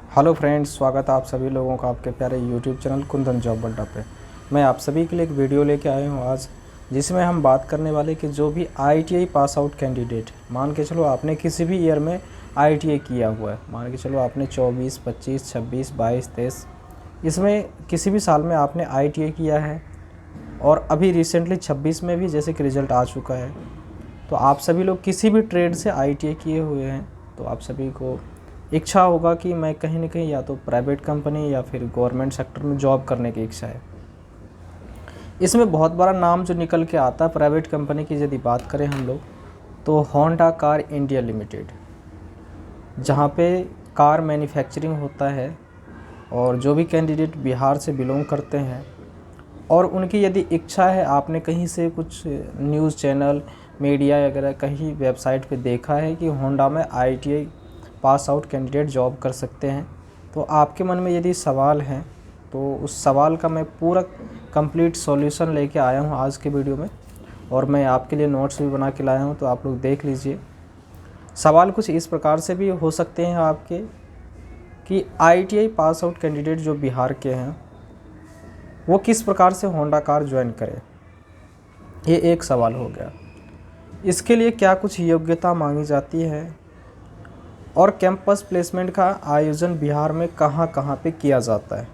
Hello friends, स्वागत है आप सभी लोगों का आपके प्यारे यूट्यूब चैनल कुंदन जॉब अड्डा पे। मैं आप सभी के लिए एक वीडियो लेके आया हूँ आज, जिसमें हम बात करने वाले कि जो भी आईटीआई पास आउट कैंडिडेट, मान के चलो आपने किसी भी ईयर में आईटीआई किया हुआ है, मान के चलो आपने 24, 25, 26, 22, 23, इसमें किसी भी साल में आपने आईटीआई किया है और अभी रिसेंटली 26 में भी जैसे कि रिज़ल्ट आ चुका है, तो आप सभी लोग किसी भी ट्रेड से आईटीआई किए हुए हैं तो आप सभी को इच्छा होगा कि मैं कहीं ना कहीं या तो प्राइवेट कंपनी या फिर गवर्नमेंट सेक्टर में जॉब करने की इच्छा है। इसमें बहुत बड़ा नाम जो निकल के आता है प्राइवेट कंपनी की, यदि बात करें हम लोग तो होंडा कार इंडिया लिमिटेड, जहाँ पे कार मैन्युफैक्चरिंग होता है और जो भी कैंडिडेट बिहार से बिलोंग करते हैं और उनकी यदि इच्छा है, आपने कहीं से कुछ न्यूज़ चैनल, मीडिया वगैरह कहीं वेबसाइट पे देखा है कि होंडा में ITI pass out candidate job कर सकते हैं, तो आपके मन में यदि सवाल हैं तो उस सवाल का मैं पूरा कंप्लीट सॉल्यूशन लेके आया हूँ आज के वीडियो में, और मैं आपके लिए नोट्स भी बना के लाया हूँ, तो आप लोग देख लीजिए। सवाल कुछ इस प्रकार से भी हो सकते हैं आपके कि आईटीआई पास आउट कैंडिडेट जो बिहार के हैं वो किस प्रकार से होंडा कार ज्वाइन करें, ये एक सवाल हो गया। इसके लिए क्या कुछ योग्यता मांगी जाती है और कैंपस प्लेसमेंट का आयोजन बिहार में कहाँ कहाँ पे किया जाता है,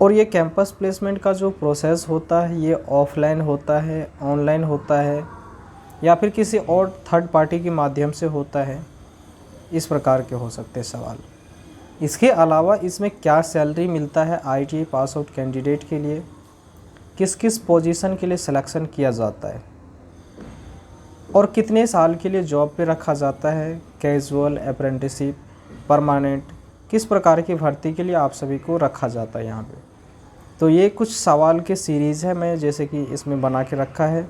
और ये कैंपस प्लेसमेंट का जो प्रोसेस होता है ये ऑफलाइन होता है, ऑनलाइन होता है या फिर किसी और थर्ड पार्टी के माध्यम से होता है, इस प्रकार के हो सकते हैं सवाल। इसके अलावा इसमें क्या सैलरी मिलता है आईटीआई पास आउट कैंडिडेट के लिए, किस किस पोजीशन के लिए सिलेक्शन किया जाता है और कितने साल के लिए जॉब पे रखा जाता है, कैजुअल, अप्रेंटिसशिप, परमानेंट, किस प्रकार की भर्ती के लिए आप सभी को रखा जाता है यहाँ पे। तो ये कुछ सवाल के सीरीज़ है, मैं जैसे कि इसमें बना के रखा है,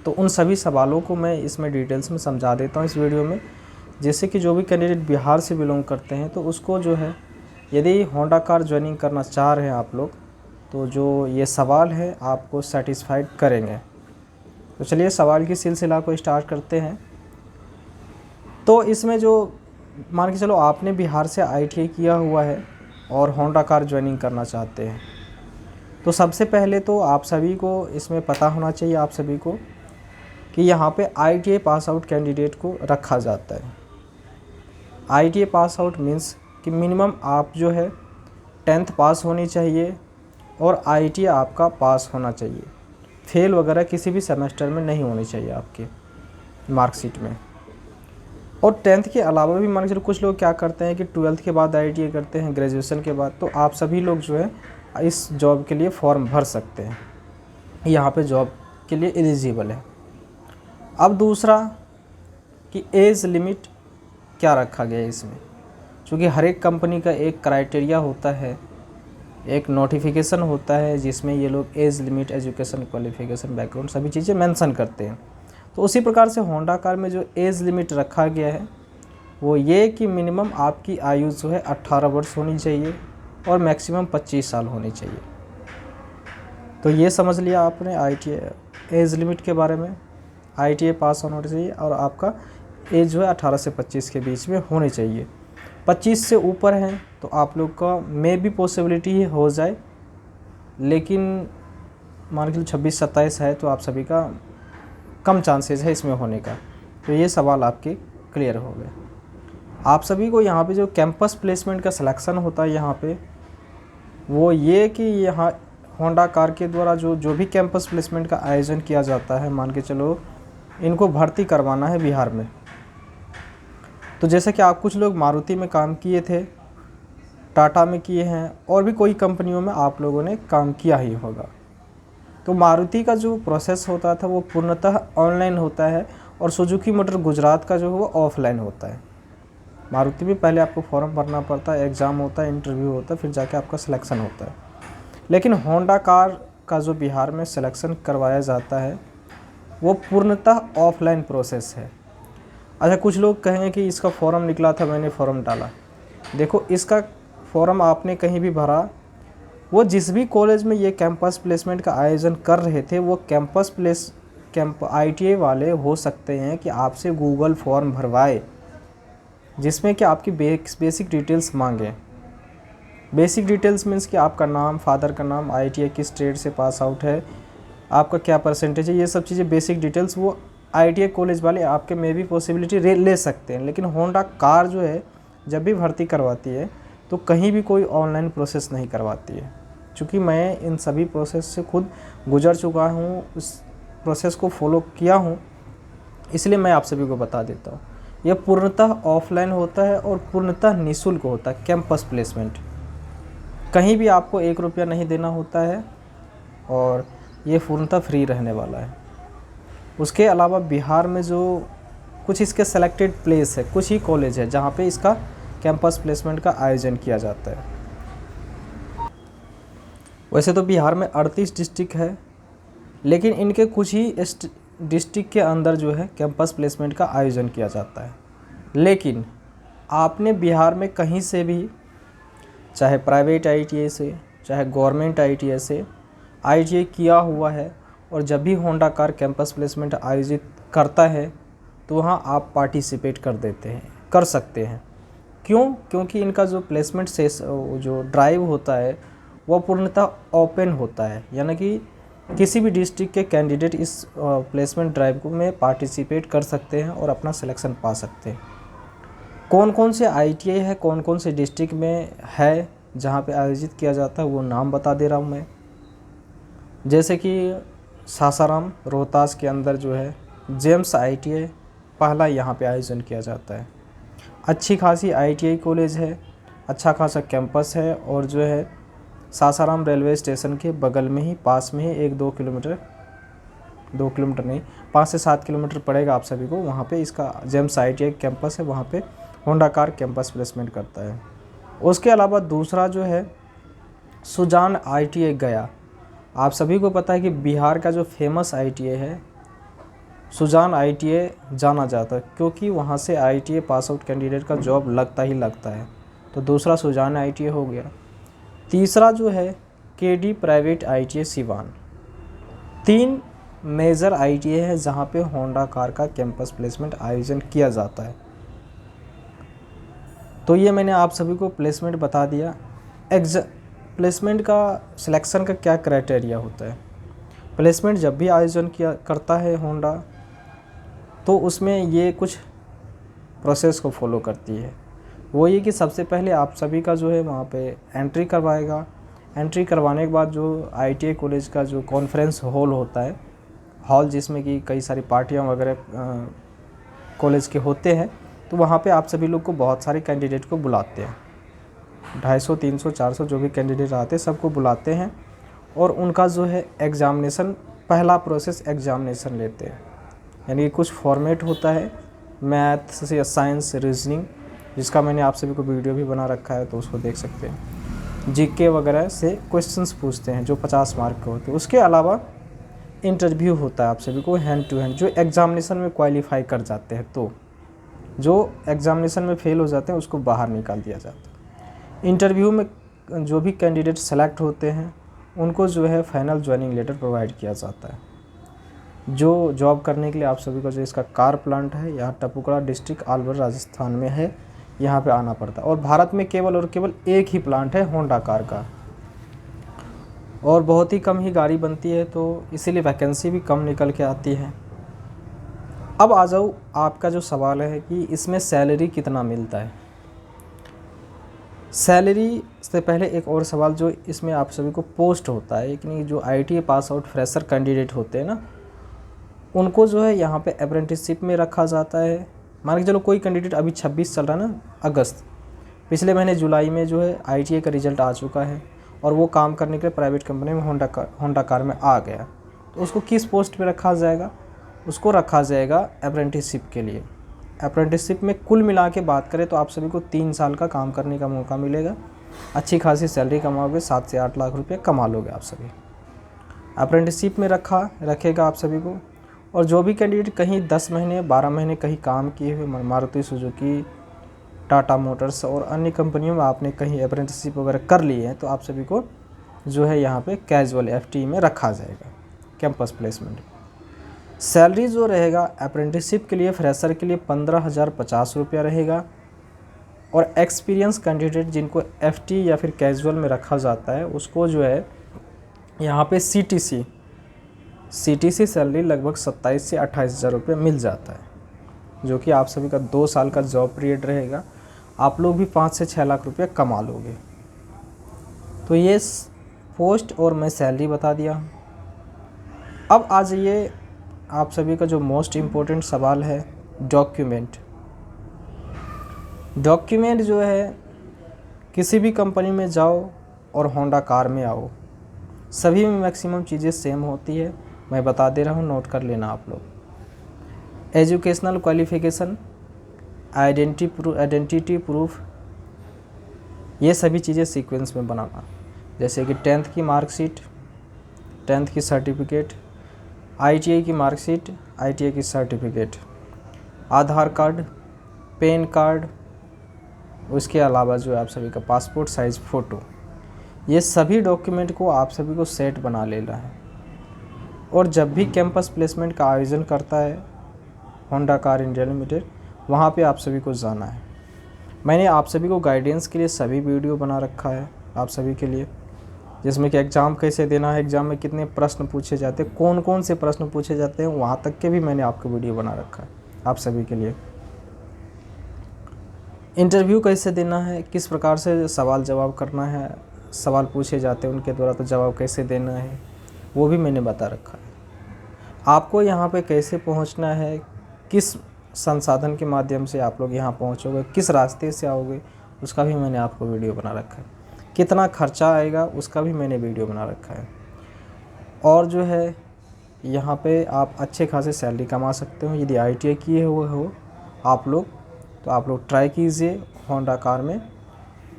तो उन सभी सवालों को मैं इसमें डिटेल्स में समझा देता हूँ इस वीडियो में, जैसे कि जो भी कैंडिडेट बिहार से बिलोंग करते हैं तो उसको जो है, यदि होंडा कार ज्वाइनिंग करना चाह रहे हैं आप लोग, तो जो ये सवाल है आपको सेटिस्फाइड करेंगे। तो चलिए सवाल की सिलसिला को स्टार्ट करते हैं। तो इसमें जो मान के चलो आपने बिहार से आईटीआई किया हुआ है और होंडा कार ज्वाइनिंग करना चाहते हैं, तो सबसे पहले तो आप सभी को इसमें पता होना चाहिए आप सभी को कि यहाँ पे आईटीआई पास आउट कैंडिडेट को रखा जाता है। आईटीआई पास आउट मीन्स कि मिनिमम आप जो है 10th पास होनी चाहिए और आईटीआई आपका पास होना चाहिए, फेल वगैरह किसी भी सेमेस्टर में नहीं होनी चाहिए आपके मार्कशीट में। और 10th के अलावा भी मान के चलो कुछ लोग क्या करते हैं कि 12th के बाद आईटीआई करते हैं, ग्रेजुएशन के बाद, तो आप सभी लोग जो है इस जॉब के लिए फॉर्म भर सकते हैं, यहाँ पे जॉब के लिए एलिजिबल है। अब दूसरा कि एज लिमिट क्या रखा गया है इसमें, क्योंकि हर एक कंपनी का एक क्राइटेरिया होता है, एक नोटिफिकेशन होता है जिसमें ये लोग age limit, education qualification, background सभी चीज़ें मेंशन करते हैं। तो उसी प्रकार से होंडा कार में जो एज लिमिट रखा गया है वो ये कि मिनिमम आपकी आयु जो है 18 वर्ष होनी चाहिए और मैक्सिमम 25 साल होनी चाहिए। तो ये समझ लिया आपने आईटीआई एज लिमिट के बारे में। आईटीआई पास होना चाहिए और आपका एज जो है 18 से 25 के बीच में होनी चाहिए। 25 से ऊपर हैं तो आप लोग का मे भी पॉसिबिलिटी हो जाए, लेकिन मान के 26-27 है तो आप सभी का कम चांसेस है इसमें होने का। तो ये सवाल आपके क्लियर हो गए। आप सभी को यहाँ पे जो कैंपस प्लेसमेंट का सिलेक्शन होता है यहाँ पे, वो ये कि यहाँ होंडा कार के द्वारा जो भी कैंपस प्लेसमेंट का आयोजन किया जाता है, मान के चलो इनको भर्ती करवाना है बिहार में। तो जैसे कि आप कुछ लोग मारुति में काम किए थे, टाटा में किए हैं और भी कोई कंपनियों में आप लोगों ने काम किया ही होगा। तो मारुति का जो प्रोसेस होता था वो पूर्णतः ऑनलाइन होता है और सुजुकी मोटर गुजरात का जो है वो ऑफलाइन होता है। मारुति में पहले आपको फॉर्म भरना पड़ता है, एग्ज़ाम होता है, इंटरव्यू होता है, फिर जाके आपका सिलेक्शन होता है। लेकिन होंडा कार का जो बिहार में सिलेक्शन करवाया जाता है वो पूर्णतः ऑफलाइन प्रोसेस है। अच्छा, कुछ लोग कहेंगे कि इसका फॉर्म निकला था, मैंने फॉर्म डाला। देखो, इसका फॉर्म आपने कहीं भी भरा, वो जिस भी कॉलेज में ये कैंपस प्लेसमेंट का आयोजन कर रहे थे वो आईटीआई वाले हो सकते हैं कि आपसे गूगल फॉर्म भरवाए जिसमें कि आपकी बेसिक डिटेल्स मांगे। बेसिक डिटेल्स मीन्स कि आपका नाम, फादर का नाम, ITI किस ट्रेड से पास आउट है, आपका क्या परसेंटेज है, ये सब चीज़ें बेसिक डिटेल्स वो ITI कॉलेज वाले आपके में भी पॉसिबिलिटी ले सकते हैं। लेकिन होंडा कार जो है जब भी भर्ती करवाती है तो कहीं भी कोई ऑनलाइन प्रोसेस नहीं करवाती है। चूँकि मैं इन सभी प्रोसेस से खुद गुजर चुका हूँ, उस प्रोसेस को फॉलो किया हूँ, इसलिए मैं आप सभी को बता देता हूँ। यह पूर्णतः ऑफलाइन होता है और पूर्णतः निःशुल्क होता है। कैंपस प्लेसमेंट कहीं भी आपको 1 रुपया नहीं देना होता है और ये पूर्णतः फ्री रहने वाला है। उसके अलावा बिहार में जो कुछ इसके सेलेक्टेड प्लेस है, कुछ ही कॉलेज है जहाँ पे इसका कैंपस प्लेसमेंट का आयोजन किया जाता है। वैसे तो बिहार में 38 डिस्ट्रिक्ट है, लेकिन इनके कुछ ही डिस्ट्रिक्ट के अंदर जो है कैंपस प्लेसमेंट का आयोजन किया जाता है। लेकिन आपने बिहार में कहीं से भी, चाहे प्राइवेट ITI से, चाहे गवर्नमेंट ITI से ITI किया हुआ है, और जब भी होंडा कार कैंपस प्लेसमेंट आयोजित करता है तो वहाँ आप पार्टिसिपेट कर सकते हैं। क्यों? क्योंकि इनका जो प्लेसमेंट से जो ड्राइव होता है वह पूर्णतः ओपन होता है, यानी कि किसी भी डिस्ट्रिक्ट के कैंडिडेट इस प्लेसमेंट ड्राइव को में पार्टिसिपेट कर सकते हैं और अपना सिलेक्शन पा सकते हैं। कौन कौन से ITI है, कौन कौन से डिस्ट्रिक्ट में है जहाँ पे आयोजित किया जाता है, वो नाम बता दे रहा हूँ मैं। जैसे कि सासाराम रोहतास के अंदर जो है जेम्स ITI पहला यहाँ पे आयोजन किया जाता है। अच्छी खासी ITI कॉलेज है, अच्छा खासा कैंपस है, और जो है सासाराम रेलवे स्टेशन के बगल में ही, पास में ही 2 किलोमीटर नहीं, 5 से 7 किलोमीटर पड़ेगा आप सभी को। वहाँ पे इसका जेम्स ITI कैंपस है, वहाँ पे होंडा कार कैंपस प्लेसमेंट करता है। उसके अलावा दूसरा जो है सुजान ITI गया। आप सभी को पता है कि बिहार का जो फेमस ITI है सुजान ITI जाना जाता है, क्योंकि वहाँ से ITI पास आउट कैंडिडेट का जॉब लगता ही लगता है। तो दूसरा सुजान ITI हो गया। तीसरा जो है KD private ITI Siwan. 3 major ITI है जहाँ पे होंडा कार का कैंपस प्लेसमेंट आयोजन किया जाता है। तो ये मैंने आप सभी को प्लेसमेंट बता दिया। प्लेसमेंट का सिलेक्शन का क्या क्राइटेरिया होता है। प्लेसमेंट जब भी आयोजन करता है होंडा, तो उसमें ये कुछ प्रोसेस को फॉलो करती है। वो ये कि सबसे पहले आप सभी का जो है वहाँ पे एंट्री करवाएगा। एंट्री करवाने के बाद जो ITI कॉलेज का जो कॉन्फ्रेंस हॉल होता है, हॉल जिसमें कि कई सारी पार्टियाँ वगैरह कॉलेज के होते हैं, तो वहाँ पे आप सभी लोग को बहुत सारे कैंडिडेट को बुलाते हैं। 250, 300, 400 जो भी कैंडिडेट आते हैं सबको बुलाते हैं, और उनका जो है एग्ज़ामिनेशन, पहला प्रोसेस एग्ज़ामिनेशन लेते हैं। यानी कुछ फॉर्मेट होता है, मैथ से साइंस, रीजनिंग, जिसका मैंने आप सभी को वीडियो भी बना रखा है, तो उसको देख सकते हैं। GK वगैरह से क्वेश्चंस पूछते हैं जो 50 मार्क के होते हैं। उसके अलावा इंटरव्यू होता है आप सभी को हैंड टू हैंड, जो एग्ज़ामिनेशन में क्वालिफाई कर जाते हैं। तो जो एग्ज़ामिनेशन में फेल हो जाते हैं उसको बाहर निकाल दिया जाता है। इंटरव्यू में जो भी कैंडिडेट सेलेक्ट होते हैं उनको जो है फाइनल ज्वाइनिंग लेटर प्रोवाइड किया जाता है। जो जॉब करने के लिए आप सभी को जो इसका कार प्लांट है यहाँ टपुकड़ा डिस्ट्रिक्ट अलवर राजस्थान में है, यहाँ पे आना पड़ता है। और भारत में केवल और केवल एक ही प्लांट है होंडा कार का, और बहुत ही कम ही गाड़ी बनती है, तो इसीलिए वैकेंसी भी कम निकल के आती है। अब आ जाओ, आपका जो सवाल है कि इसमें सैलरी कितना मिलता है। सैलरी से पहले एक और सवाल, जो इसमें आप सभी को पोस्ट होता है, लेकिन जो ITI pass out fresher candidate होते हैं ना, उनको जो है यहाँ पे अप्रेंटिसशिप में रखा जाता है। मान के चलो कोई कैंडिडेट अभी 26 चल रहा है ना, अगस्त, पिछले महीने जुलाई में जो है ITI का रिज़ल्ट आ चुका है, और वो काम करने के लिए प्राइवेट कंपनी में होंडा कार में आ गया, तो उसको किस पोस्ट पे रखा जाएगा? उसको रखा जाएगा अप्रेंटिसशिप के लिए। अप्रेंटिसशिप में कुल मिला के बात करें तो आप सभी को 3 साल का काम करने का मौका मिलेगा। अच्छी खासी सैलरी कमाओगे, 7 से 8 लाख रुपये कमा लोगे आप सभी। अप्रेंटिसशिप में रखेगा आप सभी को। और जो भी कैंडिडेट कहीं 10 महीने 12 महीने कहीं काम किए हुए, मारुति सुजुकी, टाटा मोटर्स और अन्य कंपनियों में आपने कहीं अप्रेंटिसशिप वगैरह कर ली है, तो आप सभी को जो है यहाँ पे कैजुअल FTE में रखा जाएगा कैंपस प्लेसमेंट। सैलरी जो रहेगा अप्रेंटिसशिप के लिए, फ्रेशर के लिए 15,050 रुपया रहेगा। और एक्सपीरियंस कैंडिडेट जिनको एफटी या फिर कैजुअल में रखा जाता है उसको जो है यहाँ पे सीटीसी सैलरी लगभग 27 से 28,000 रुपये मिल जाता है, जो कि आप सभी का 2 साल का जॉब पीरियड रहेगा। आप लोग भी 5 से 6 लाख रुपये कमा लोगे। तो ये पोस्ट और मैं सैलरी बता दिया। अब आ जाइए आप सभी का जो मोस्ट इम्पोर्टेंट सवाल है, डॉक्यूमेंट जो है किसी भी कंपनी में जाओ और होंडा कार में आओ, सभी में मैक्सिमम चीज़ें सेम होती है। मैं बता दे रहा हूँ, नोट कर लेना आप लोग। एजुकेशनल क्वालिफ़िकेशन, आइडेंटिटी प्रूफ, ये सभी चीज़ें सीक्वेंस में बनाना। जैसे कि 10th की मार्कशीट, 10th की सर्टिफिकेट, ITI की मार्कशीट, ITI की सर्टिफिकेट, आधार कार्ड, पैन कार्ड, उसके अलावा जो है आप सभी का पासपोर्ट साइज़ फ़ोटो, ये सभी डॉक्यूमेंट को आप सभी को सेट बना लेना है। और जब भी कैंपस प्लेसमेंट का आयोजन करता है होंडा कार इंडिया लिमिटेड, वहाँ पे आप सभी को जाना है। मैंने आप सभी को गाइडेंस के लिए सभी वीडियो बना रखा है आप सभी के लिए, जिसमें कि एग्ज़ाम कैसे देना है, एग्ज़ाम में कितने प्रश्न पूछे जाते हैं, कौन कौन से प्रश्न पूछे जाते हैं, वहाँ तक के भी मैंने आपको वीडियो बना रखा है आप सभी के लिए। इंटरव्यू कैसे देना है, किस प्रकार से सवाल जवाब करना है, सवाल पूछे जाते हैं उनके द्वारा तो जवाब कैसे देना है, वो भी मैंने बता रखा है। आपको यहाँ पे कैसे पहुँचना है, किस संसाधन के माध्यम से आप लोग यहाँ पहुँचोगे, किस रास्ते से आओगे, उसका भी मैंने आपको वीडियो बना रखा है। कितना खर्चा आएगा उसका भी मैंने वीडियो बना रखा है। और जो है यहाँ पे आप अच्छे खासे सैलरी कमा सकते हो यदि ITI किए हुए हो आप लोग, तो आप लोग ट्राई कीजिए होंडा कार में।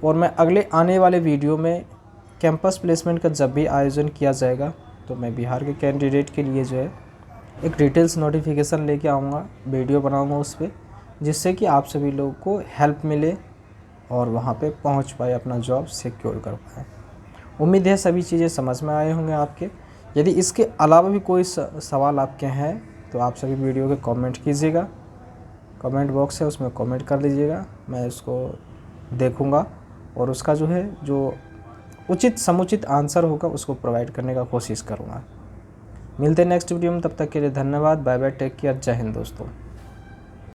और मैं अगले आने वाले वीडियो में कैंपस प्लेसमेंट का जब भी आयोजन किया जाएगा तो मैं बिहार के कैंडिडेट के लिए जो है एक डिटेल्स नोटिफिकेशन लेके आऊँगा, वीडियो बनाऊँगा उस पर, जिससे कि आप सभी लोगों को हेल्प मिले और वहाँ पे पहुँच पाए, अपना जॉब सिक्योर कर पाए। उम्मीद है सभी चीज़ें समझ में आए होंगे आपके। यदि इसके अलावा भी कोई सवाल आपके हैं तो आप सभी वीडियो के कमेंट कीजिएगा, कमेंट बॉक्स है उसमें कमेंट कर लीजिएगा, मैं उसको देखूँगा और उसका जो है जो उचित समुचित आंसर होगा उसको प्रोवाइड करने का कोशिश करूँगा। मिलते हैं नेक्स्ट वीडियो में, तब तक के लिए धन्यवाद, बाय बाय, टेक केयर, जय हिंद दोस्तों।